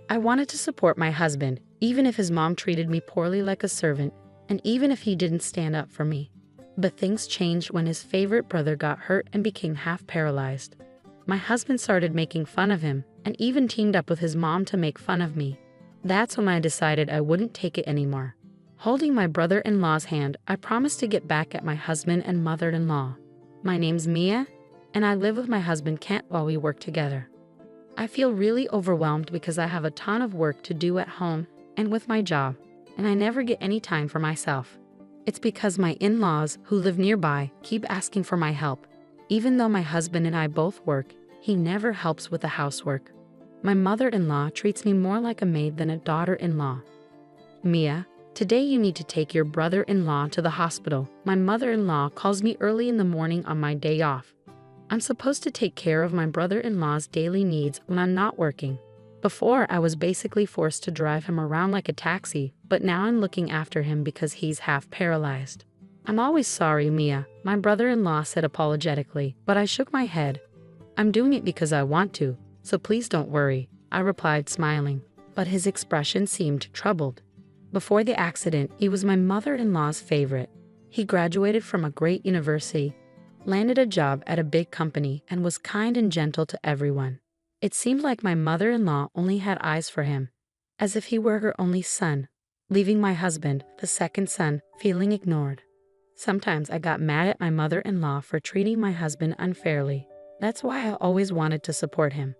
I wanted to support my husband, even if his mom treated me poorly like a servant, and even if he didn't stand up for me. But things changed when his favorite brother got hurt and became half paralyzed. My husband started making fun of him, and even teamed up with his mom to make fun of me. That's when I decided I wouldn't take it anymore. Holding my brother-in-law's hand, I promised to get back at my husband and mother-in-law. My name's Mia, and I live with my husband Kent while we work together. I feel really overwhelmed because I have a ton of work to do at home and with my job, and I never get any time for myself. It's because my in-laws, who live nearby, keep asking for my help. Even though my husband and I both work, he never helps with the housework. My mother-in-law treats me more like a maid than a daughter-in-law. Mia, today you need to take your brother-in-law to the hospital. My mother-in-law calls me early in the morning on my day off. I'm supposed to take care of my brother-in-law's daily needs when I'm not working. Before, I was basically forced to drive him around like a taxi, but now I'm looking after him because he's half paralyzed. I'm always sorry, Mia, my brother-in-law said apologetically, but I shook my head. I'm doing it because I want to, so please don't worry, I replied smiling, but his expression seemed troubled. Before the accident, he was my mother-in-law's favorite. He graduated from a great university, landed a job at a big company, and was kind and gentle to everyone. It seemed like my mother-in-law only had eyes for him, as if he were her only son, leaving my husband, the second son, feeling ignored. Sometimes I got mad at my mother-in-law for treating my husband unfairly. That's why I always wanted to support him.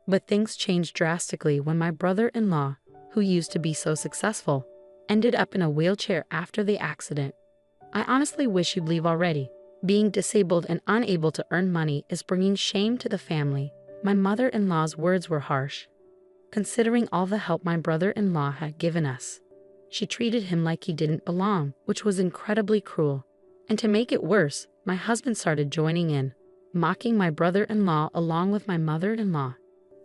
But things changed drastically when my brother-in-law, who used to be so successful, ended up in a wheelchair after the accident. I honestly wish you'd leave already. Being disabled and unable to earn money is bringing shame to the family. My mother-in-law's words were harsh, considering all the help my brother-in-law had given us. She treated him like he didn't belong, which was incredibly cruel. And to make it worse, my husband started joining in, mocking my brother-in-law along with my mother-in-law.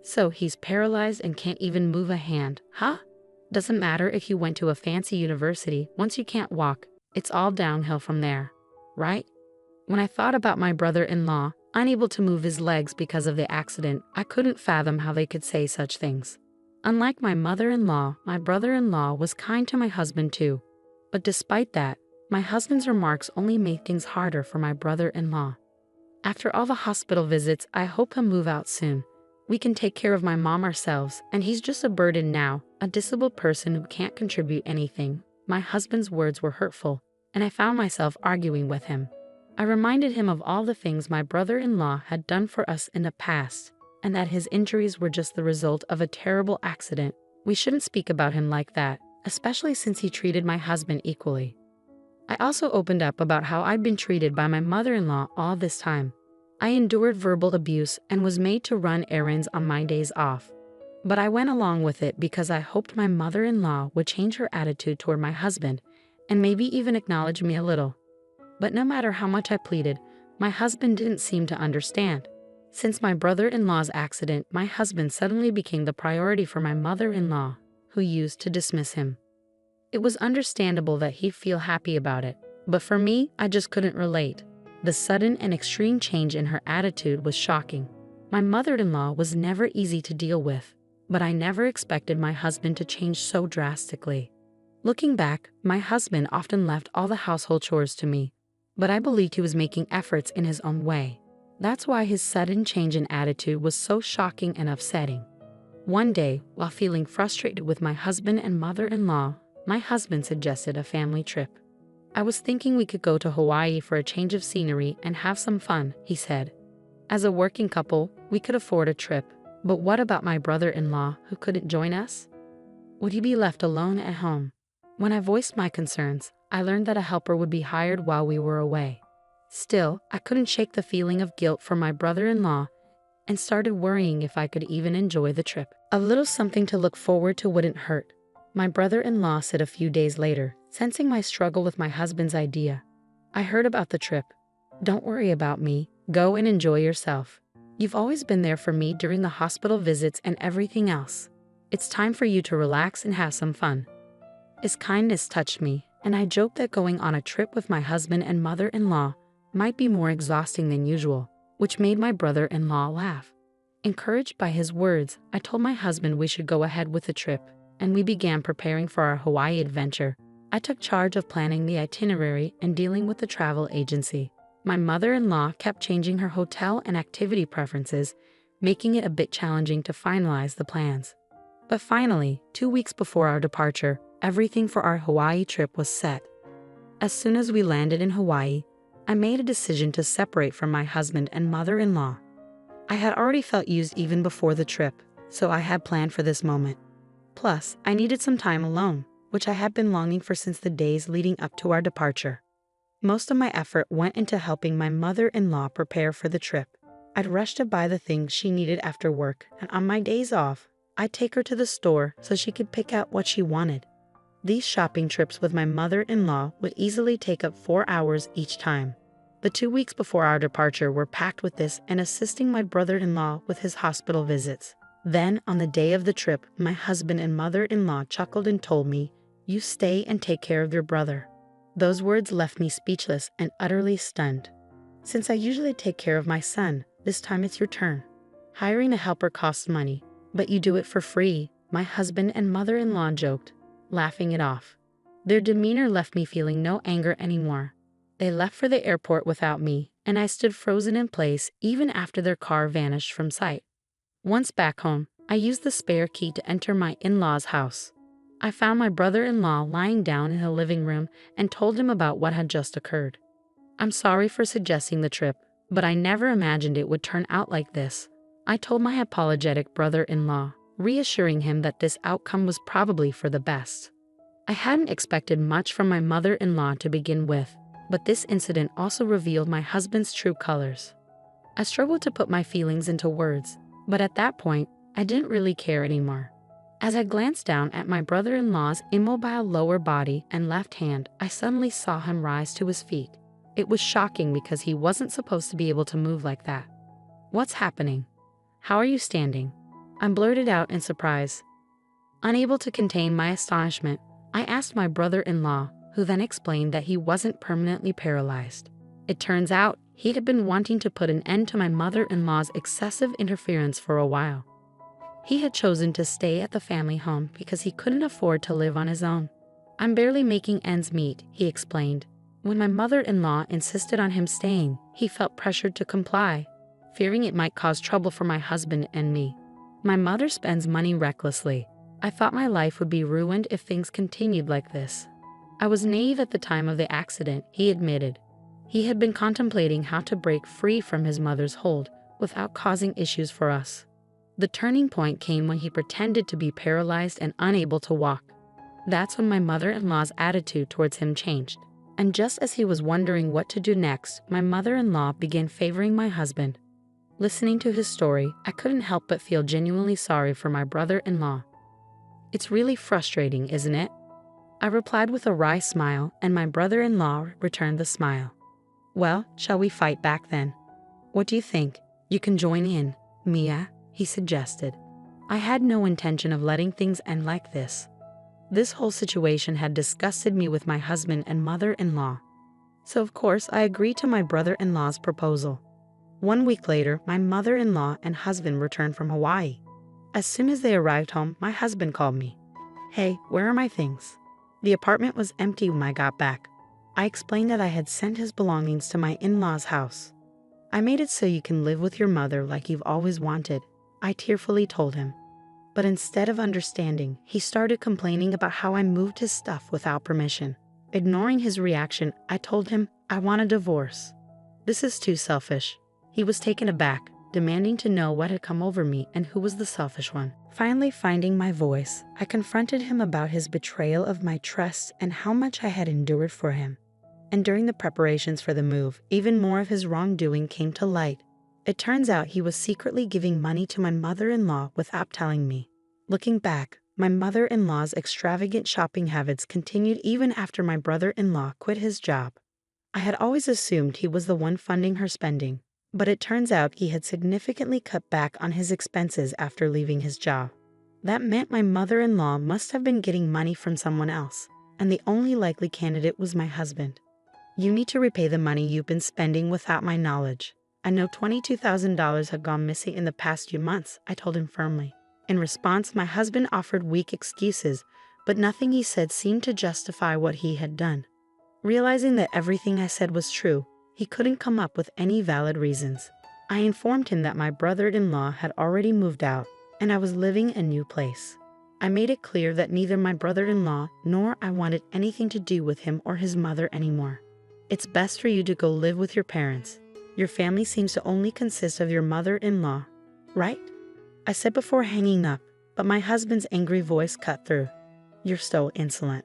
So he's paralyzed and can't even move a hand, huh? Doesn't matter if you went to a fancy university, once you can't walk, it's all downhill from there, right? When I thought about my brother-in-law, unable to move his legs because of the accident, I couldn't fathom how they could say such things. Unlike my mother-in-law, my brother-in-law was kind to my husband too. But despite that, my husband's remarks only made things harder for my brother-in-law. After all the hospital visits, I hope he'll move out soon. We can take care of my mom ourselves, and he's just a burden now, a disabled person who can't contribute anything. My husband's words were hurtful, and I found myself arguing with him. I reminded him of all the things my brother-in-law had done for us in the past, and that his injuries were just the result of a terrible accident. We shouldn't speak about him like that, especially since he treated my husband equally. I also opened up about how I'd been treated by my mother-in-law all this time. I endured verbal abuse and was made to run errands on my days off. But I went along with it because I hoped my mother-in-law would change her attitude toward my husband, and maybe even acknowledge me a little. But no matter how much I pleaded, my husband didn't seem to understand. Since my brother-in-law's accident, my husband suddenly became the priority for my mother-in-law, who used to dismiss him. It was understandable that he'd feel happy about it, but for me, I just couldn't relate. The sudden and extreme change in her attitude was shocking. My mother-in-law was never easy to deal with, but I never expected my husband to change so drastically. Looking back, my husband often left all the household chores to me, but I believed he was making efforts in his own way. That's why his sudden change in attitude was so shocking and upsetting. One day, while feeling frustrated with my husband and mother-in-law, my husband suggested a family trip. I was thinking we could go to Hawaii for a change of scenery and have some fun, he said. As a working couple, we could afford a trip, but what about my brother-in-law who couldn't join us? Would he be left alone at home? When I voiced my concerns, I learned that a helper would be hired while we were away. Still, I couldn't shake the feeling of guilt for my brother-in-law and started worrying if I could even enjoy the trip. A little something to look forward to wouldn't hurt, my brother-in-law said a few days later, sensing my struggle with my husband's idea. I heard about the trip. Don't worry about me, go and enjoy yourself. You've always been there for me during the hospital visits and everything else. It's time for you to relax and have some fun. His kindness touched me, and I joked that going on a trip with my husband and mother-in-law might be more exhausting than usual, which made my brother-in-law laugh. Encouraged by his words, I told my husband we should go ahead with the trip, and we began preparing for our Hawaii adventure. I took charge of planning the itinerary and dealing with the travel agency. My mother-in-law kept changing her hotel and activity preferences, making it a bit challenging to finalize the plans. But finally, 2 weeks before our departure, everything for our Hawaii trip was set. As soon as we landed in Hawaii, I made a decision to separate from my husband and mother-in-law. I had already felt used even before the trip, so I had planned for this moment. Plus, I needed some time alone, which I had been longing for since the days leading up to our departure. Most of my effort went into helping my mother-in-law prepare for the trip. I'd rush to buy the things she needed after work, and on my days off, I'd take her to the store so she could pick out what she wanted. These shopping trips with my mother-in-law would easily take up 4 hours each time. The 2 weeks before our departure were packed with this and assisting my brother-in-law with his hospital visits. Then, on the day of the trip, my husband and mother-in-law chuckled and told me, "You stay and take care of your brother." Those words left me speechless and utterly stunned. "Since I usually take care of my son, this time it's your turn. Hiring a helper costs money, but you do it for free," my husband and mother-in-law joked, laughing it off. Their demeanor left me feeling no anger anymore. They left for the airport without me, and I stood frozen in place even after their car vanished from sight. Once back home, I used the spare key to enter my in-laws' house. I found my brother-in-law lying down in the living room and told him about what had just occurred. "I'm sorry for suggesting the trip, but I never imagined it would turn out like this," I told my apologetic brother-in-law, reassuring him that this outcome was probably for the best. I hadn't expected much from my mother-in-law to begin with, but this incident also revealed my husband's true colors. I struggled to put my feelings into words, but at that point, I didn't really care anymore. As I glanced down at my brother-in-law's immobile lower body and left hand, I suddenly saw him rise to his feet. It was shocking because he wasn't supposed to be able to move like that. "What's happening? How are you standing?" I blurted out in surprise. Unable to contain my astonishment, I asked my brother-in-law, who then explained that he wasn't permanently paralyzed. It turns out he had been wanting to put an end to my mother-in-law's excessive interference for a while. He had chosen to stay at the family home because he couldn't afford to live on his own. "I'm barely making ends meet," he explained. When my mother-in-law insisted on him staying, he felt pressured to comply, fearing it might cause trouble for my husband and me. "My mother spends money recklessly. I thought my life would be ruined if things continued like this." I was naive at the time of the accident, he admitted. He had been contemplating how to break free from his mother's hold without causing issues for us. The turning point came when he pretended to be paralyzed and unable to walk. That's when my mother-in-law's attitude towards him changed. And just as he was wondering what to do next, my mother-in-law began favoring my husband. Listening to his story, I couldn't help but feel genuinely sorry for my brother-in-law. "It's really frustrating, isn't it?" I replied with a wry smile, and my brother-in-law returned the smile. "Well, shall we fight back then? What do you think? You can join in, Mia," he suggested. I had no intention of letting things end like this. This whole situation had disgusted me with my husband and mother-in-law. So of course I agreed to my brother-in-law's proposal. 1 week later, my mother-in-law and husband returned from Hawaii. As soon as they arrived home, my husband called me. "Hey, where are my things?" The apartment was empty when I got back. I explained that I had sent his belongings to my in-laws' house. "I made it so you can live with your mother like you've always wanted," I tearfully told him. But instead of understanding, he started complaining about how I moved his stuff without permission. Ignoring his reaction, I told him I want a divorce. "This is too selfish." He was taken aback, demanding to know what had come over me and who was the selfish one. Finally finding my voice, I confronted him about his betrayal of my trust and how much I had endured for him. And during the preparations for the move, even more of his wrongdoing came to light. It turns out he was secretly giving money to my mother-in-law without telling me. Looking back, my mother-in-law's extravagant shopping habits continued even after my brother-in-law quit his job. I had always assumed he was the one funding her spending, but it turns out he had significantly cut back on his expenses after leaving his job. That meant my mother-in-law must have been getting money from someone else, and the only likely candidate was my husband. "You need to repay the money you've been spending without my knowledge," I know $22,000 had gone missing in the past few months, I told him firmly. In response, my husband offered weak excuses, but nothing he said seemed to justify what he had done. Realizing that everything I said was true, he couldn't come up with any valid reasons. I informed him that my brother-in-law had already moved out, and I was living in a new place. I made it clear that neither my brother-in-law nor I wanted anything to do with him or his mother anymore. It's best for you to go live with your parents. Your family seems to only consist of your mother-in-law, right? I said before hanging up, but my husband's angry voice cut through. You're so insolent.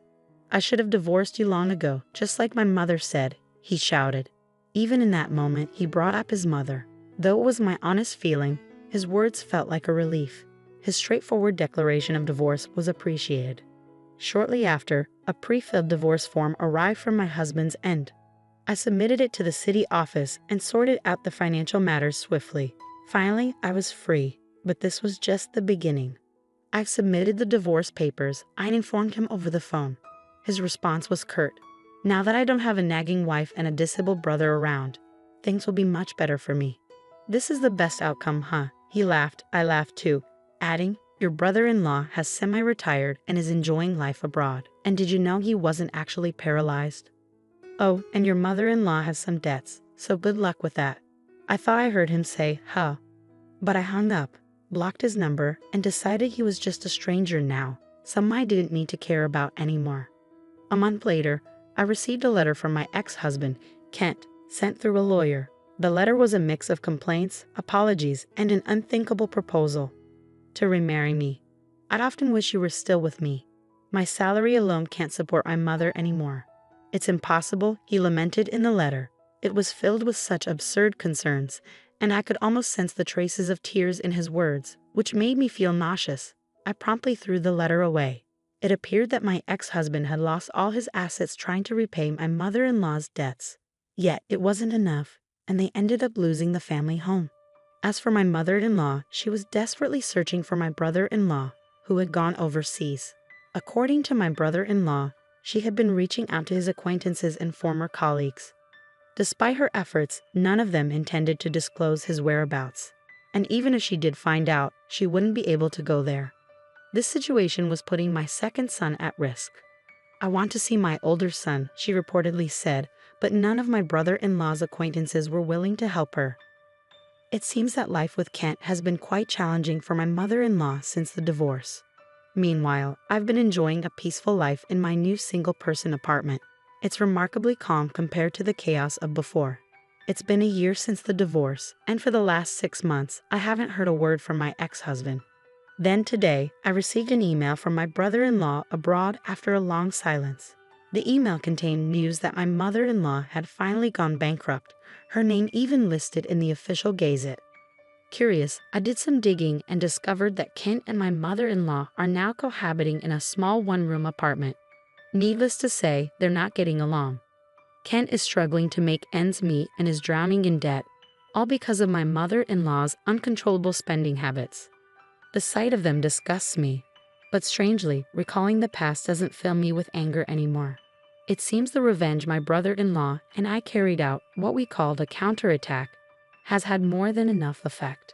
I should have divorced you long ago, just like my mother said, he shouted. Even in that moment, he brought up his mother. Though it was my honest feeling, his words felt like a relief. His straightforward declaration of divorce was appreciated. Shortly after, a pre-filled divorce form arrived from my husband's end. I submitted it to the city office and sorted out the financial matters swiftly. Finally, I was free, but this was just the beginning. I submitted the divorce papers. I informed him over the phone. His response was curt. Now that I don't have a nagging wife and a disabled brother around, things will be much better for me. This is the best outcome, huh? He laughed. I laughed too, adding, your brother-in-law has semi-retired and is enjoying life abroad. And did you know he wasn't actually paralyzed? Oh, and your mother-in-law has some debts, so good luck with that. I thought I heard him say, huh. But I hung up, blocked his number, and decided he was just a stranger now, someone I didn't need to care about anymore. A month later, I received a letter from my ex-husband, Kent, sent through a lawyer. The letter was a mix of complaints, apologies, and an unthinkable proposal to remarry me. I'd often wish you were still with me. My salary alone can't support my mother anymore. It's impossible, he lamented in the letter. It was filled with such absurd concerns, and I could almost sense the traces of tears in his words, which made me feel nauseous. I promptly threw the letter away. It appeared that my ex-husband had lost all his assets trying to repay my mother-in-law's debts. Yet it wasn't enough, and they ended up losing the family home. As for my mother-in-law, she was desperately searching for my brother-in-law, who had gone overseas. According to my brother-in-law, she had been reaching out to his acquaintances and former colleagues. Despite her efforts, none of them intended to disclose his whereabouts. And even if she did find out, she wouldn't be able to go there. This situation was putting my second son at risk. I want to see my older son, she reportedly said, but none of my brother-in-law's acquaintances were willing to help her. It seems that life with Kent has been quite challenging for my mother-in-law since the divorce. Meanwhile, I've been enjoying a peaceful life in my new single-person apartment. It's remarkably calm compared to the chaos of before. It's been a year since the divorce, and for the last 6 months, I haven't heard a word from my ex-husband. Then today, I received an email from my brother-in-law abroad after a long silence. The email contained news that my mother-in-law had finally gone bankrupt, her name even listed in the official Gazette. Curious, I did some digging and discovered that Kent and my mother-in-law are now cohabiting in a small one-room apartment. Needless to say, they're not getting along. Kent is struggling to make ends meet and is drowning in debt, all because of my mother-in-law's uncontrollable spending habits. The sight of them disgusts me, but strangely, recalling the past doesn't fill me with anger anymore. It seems the revenge my brother-in-law and I carried out, what we called a counterattack, has had more than enough effect.